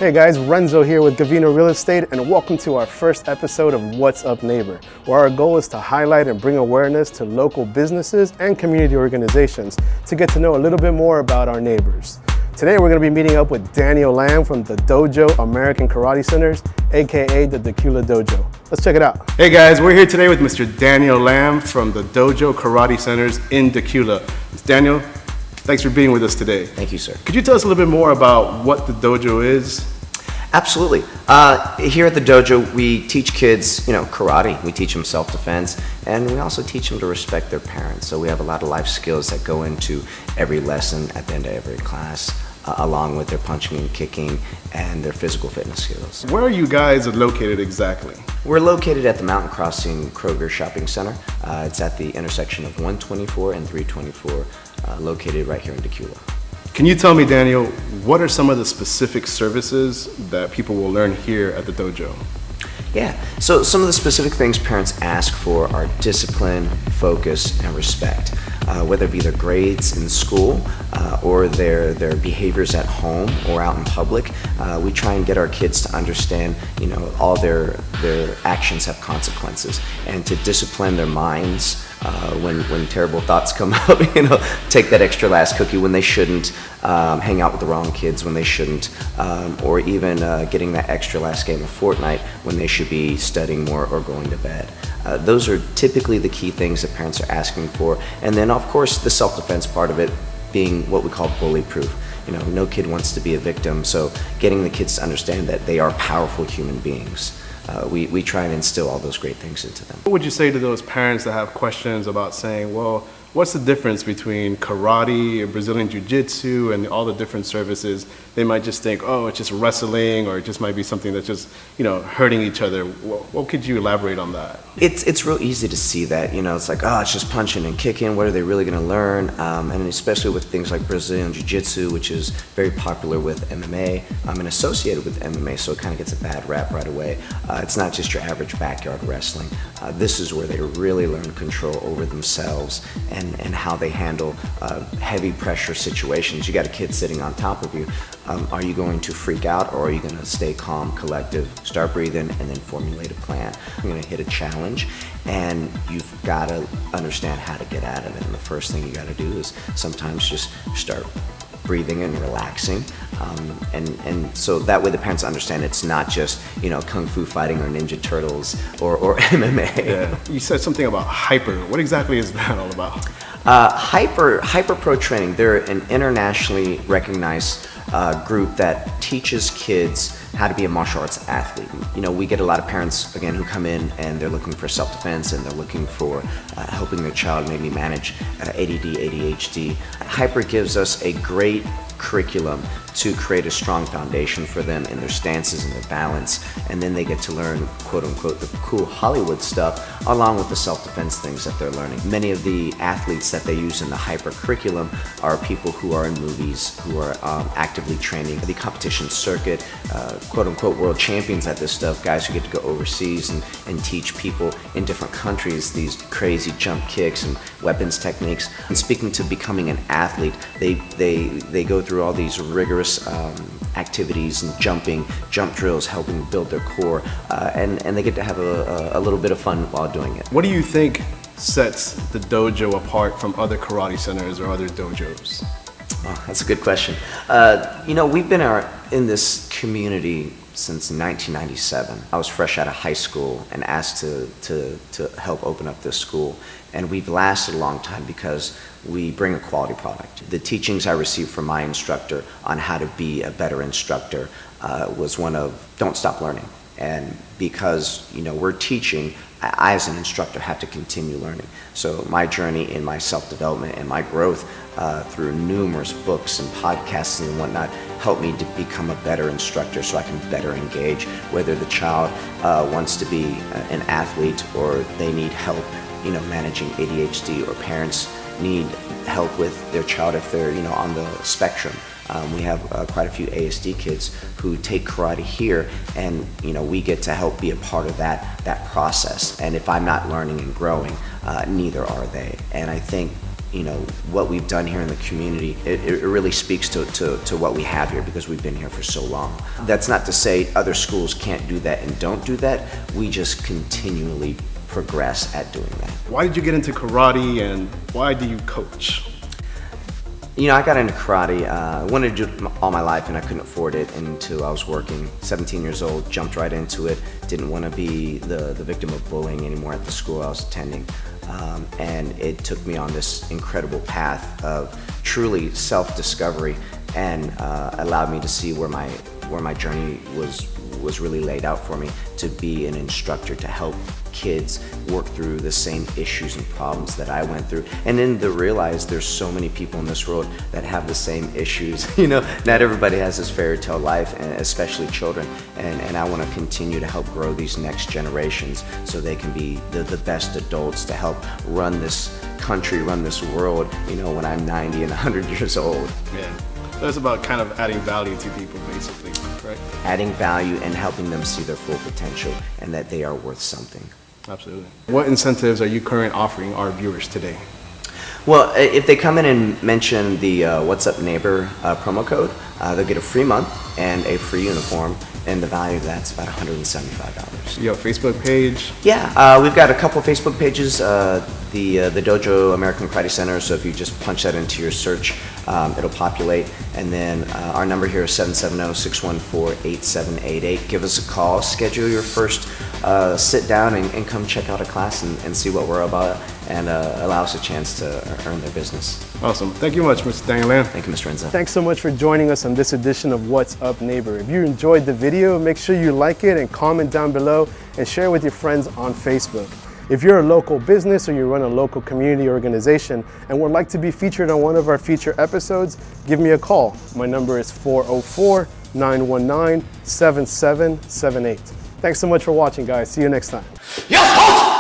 Hey guys, Renzo here with Gavino Real Estate, and welcome to our first episode of What's Up Neighbor, where our goal is to highlight and bring awareness to local businesses and community organizations to get to know a little bit more about our neighbors. Today we're going to be meeting up with Daniel Lamb from the Dojo American Karate Centers, aka the Decula Dojo. Let's check it out. Hey guys, we're here today with Mr. Daniel Lamb from the Dojo Karate Centers in Decula. Daniel, thanks for being with us today. Thank you, sir. Could you tell us a little bit more about what the dojo is? Absolutely. Here at the dojo, we teach kids, karate. We teach them self-defense, and we also teach them to respect their parents. So we have a lot of life skills that go into every lesson at the end of every class, along with their punching and kicking and their physical fitness skills. Where are you guys located exactly? We're located at the Mountain Crossing Kroger Shopping Center. It's at the intersection of 124 and 324, located right here in Decula. Can you tell me, Daniel, what are some of the specific services that people will learn here at the dojo? Yeah, so some of the specific things parents ask for are discipline, focus, and respect. Whether it be their grades in school or their behaviors at home or out in public, we try and get our kids to understand, all their actions have consequences, and to discipline their minds when terrible thoughts come up. Take that extra last cookie when they shouldn't, hang out with the wrong kids when they shouldn't, or even getting that extra last game of Fortnite when they should be studying more or going to bed. Those are typically the key things that parents are asking for. And then, of course, the self-defense part of it being what we call bully-proof. No kid wants to be a victim, so getting the kids to understand that they are powerful human beings. We try and instill all those great things into them. What would you say to those parents that have questions about saying, well, what's the difference between karate, Brazilian jiu-jitsu, and all the different services? They might just think, oh, it's just wrestling, or it just might be something that's just, hurting each other. What could you elaborate on that? It's real easy to see that, it's like, oh, it's just punching and kicking. What are they really going to learn? And especially with things like Brazilian jiu-jitsu, which is very popular with MMA, and associated with MMA, so it kind of gets a bad rap right away. It's not just your average backyard wrestling. This is where they really learn control over themselves and how they handle heavy pressure situations. You got a kid sitting on top of you. Are you going to freak out, or are you going to stay calm, collective, start breathing, and then formulate a plan? You're going to hit a challenge, and you've got to understand how to get out of it. And the first thing you got to do is sometimes just start breathing and relaxing, and so that way the parents understand it's not just kung fu fighting or Ninja Turtles or MMA. Yeah. You said something about hyper. What exactly is that all about? Hyper Pro Training. They're an internationally recognized group that teaches kids how to be a martial arts athlete. We get a lot of parents, again, who come in and they're looking for self-defense, and they're looking for helping their child maybe manage ADD, ADHD. Hyper gives us a great curriculum to create a strong foundation for them in their stances and their balance, and then they get to learn, quote unquote, the cool Hollywood stuff along with the self-defense things that they're learning. Many of the athletes that they use in the Hyper curriculum are people who are in movies, who are actively training the competition circuit, quote unquote world champions at this stuff, guys who get to go overseas and teach people in different countries these crazy jump kicks and weapons techniques. And speaking to becoming an athlete, they go through all these rigorous activities and jump drills, helping build their core, and they get to have a little bit of fun while doing it. What do you think sets the dojo apart from other karate centers or other dojos? Oh, that's a good question. We've been in this community since 1997. I was fresh out of high school and asked to help open up this school, and we've lasted a long time because we bring a quality product. The teachings I received from my instructor on how to be a better instructor was one of don't stop learning. And because we're teaching, I as an instructor have to continue learning. So my journey in my self-development and my growth through numerous books and podcasts and whatnot helped me to become a better instructor, so I can better engage whether the child wants to be an athlete or they need help managing ADHD, or parents need help with their child if they're on the spectrum. We have quite a few ASD kids who take karate here, and we get to help be a part of that process. And if I'm not learning and growing, neither are they. And I think what we've done here in the community, it really speaks to what we have here because we've been here for so long. That's not to say other schools can't do that and don't do that. We just continually progress at doing that. Why did you get into karate and why do you coach? I got into karate. I wanted to do it all my life and I couldn't afford it until I was working. 17 years old, jumped right into it. Didn't want to be the victim of bullying anymore at the school I was attending. And it took me on this incredible path of truly self-discovery and allowed me to see where my journey was really laid out for me to be an instructor to help kids work through the same issues and problems that I went through, and then to realize there's so many people in this world that have the same issues. Not everybody has this fairy tale life, and especially children, and I want to continue to help grow these next generations so they can be the best adults to help run this country, run this world, when I'm 90 and 100 years old. Yeah. That's about kind of adding value to people, basically, right? Adding value and helping them see their full potential and that they are worth something. Absolutely. What incentives are you currently offering our viewers today? Well, if they come in and mention the What's Up Neighbor promo code, they'll get a free month and a free uniform, and the value of that's about $175. You have a Facebook page? Yeah, we've got a couple Facebook pages. The Dojo American Karate Center, so if you just punch that into your search, it'll populate. And then our number here is 770-614-8788. Give us a call, schedule your first sit down and come check out a class and see what we're about, and allow us a chance to earn their business. Awesome. Thank you much, Mr. Daniel Lam. Thank you, Mr. Renzo. Thanks so much for joining us on this edition of What's Up Neighbor. If you enjoyed the video, make sure you like it and comment down below and share with your friends on Facebook. If you're a local business or you run a local community organization and would like to be featured on one of our feature episodes, give me a call. My number is 404-919-7778. Thanks so much for watching, guys. See you next time. Yes,